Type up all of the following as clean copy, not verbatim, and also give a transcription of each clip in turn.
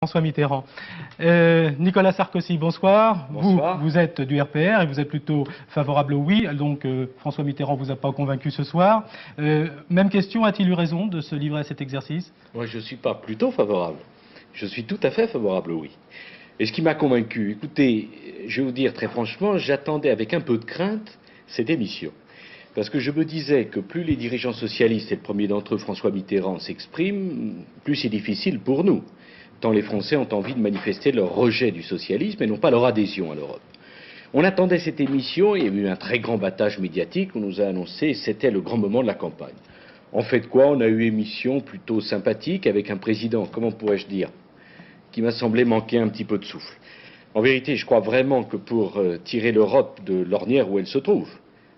François Mitterrand. Nicolas Sarkozy, bonsoir. Bonsoir. Vous êtes du RPR et vous êtes plutôt favorable au oui, donc François Mitterrand vous a pas convaincu ce soir. Même question, a-t-il eu raison de se livrer à cet exercice? Moi, je ne suis pas plutôt favorable. Je suis tout à fait favorable au oui. Et ce qui m'a convaincu, écoutez, je vais vous dire très franchement, j'attendais avec un peu de crainte cette émission. Parce que je me disais que plus les dirigeants socialistes, et le premier d'entre eux, François Mitterrand, s'expriment, plus c'est difficile pour nous. Tant les Français ont envie de manifester leur rejet du socialisme et non pas leur adhésion à l'Europe. On attendait cette émission, il y a eu un très grand battage médiatique, on nous a annoncé que c'était le grand moment de la campagne. En fait quoi, on a eu une émission plutôt sympathique avec un président, comment pourrais-je dire, qui m'a semblé manquer un petit peu de souffle. En vérité, je crois vraiment que pour tirer l'Europe de l'ornière où elle se trouve,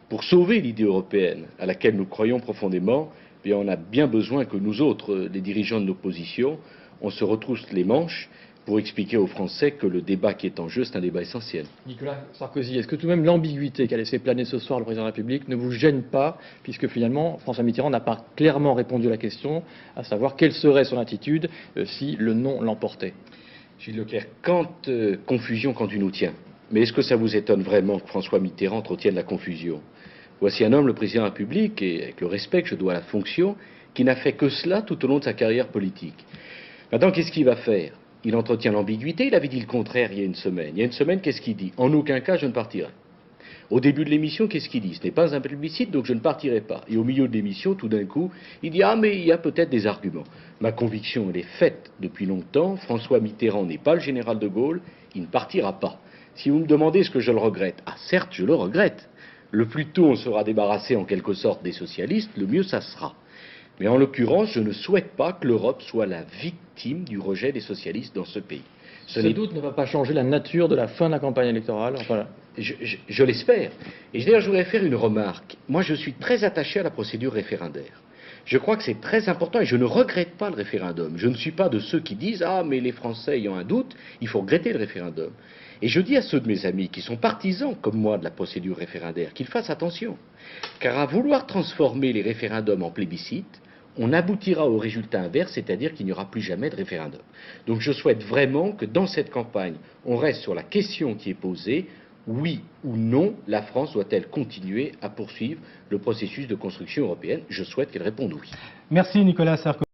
pour sauver l'idée européenne à laquelle nous croyons profondément, eh bien, on a bien besoin que nous autres, les dirigeants de l'opposition, on se retrousse les manches pour expliquer aux Français que le débat qui est en jeu, c'est un débat essentiel. Nicolas Sarkozy, est-ce que tout de même l'ambiguïté qu'a laissé planer ce soir le président de la République ne vous gêne pas, puisque finalement François Mitterrand n'a pas clairement répondu à la question, à savoir quelle serait son attitude si le non l'emportait? Gilles Leclerc, quand confusion quand tu nous tiens. Mais est-ce que ça vous étonne vraiment que François Mitterrand entretienne la confusion? Voici un homme, le président de la République, et avec le respect que je dois à la fonction, qui n'a fait que cela tout au long de sa carrière politique. Maintenant, qu'est-ce qu'il va faire? Il entretient l'ambiguïté, il avait dit le contraire il y a une semaine. Il y a une semaine, qu'est-ce qu'il dit? En aucun cas, je ne partirai. Au début de l'émission, qu'est-ce qu'il dit? Ce n'est pas un plébiscite, donc je ne partirai pas. Et au milieu de l'émission, tout d'un coup, il dit « Ah, mais il y a peut-être des arguments ». Ma conviction, elle est faite depuis longtemps. François Mitterrand n'est pas le général de Gaulle, il ne partira pas. Si vous me demandez ce que je le regrette, ah certes, je le regrette. Le plus tôt on sera débarrassé en quelque sorte des socialistes, le mieux ça sera. Mais en l'occurrence, je ne souhaite pas que l'Europe soit la victime du rejet des socialistes dans ce pays. Ce doute ne va pas changer la nature de la fin de la campagne électorale. Enfin, je l'espère. Et d'ailleurs, je voudrais faire une remarque. Moi, je suis très attaché à la procédure référendaire. Je crois que c'est très important et je ne regrette pas le référendum. Je ne suis pas de ceux qui disent « Ah, mais les Français ayant un doute, il faut regretter le référendum ». Et je dis à ceux de mes amis qui sont partisans, comme moi, de la procédure référendaire, qu'ils fassent attention. Car à vouloir transformer les référendums en plébiscites, on aboutira au résultat inverse, c'est-à-dire qu'il n'y aura plus jamais de référendum. Donc je souhaite vraiment que dans cette campagne, on reste sur la question qui est posée, oui ou non, la France doit-elle continuer à poursuivre le processus de construction européenne? Je souhaite qu'elle réponde oui. Merci Nicolas Sarkozy.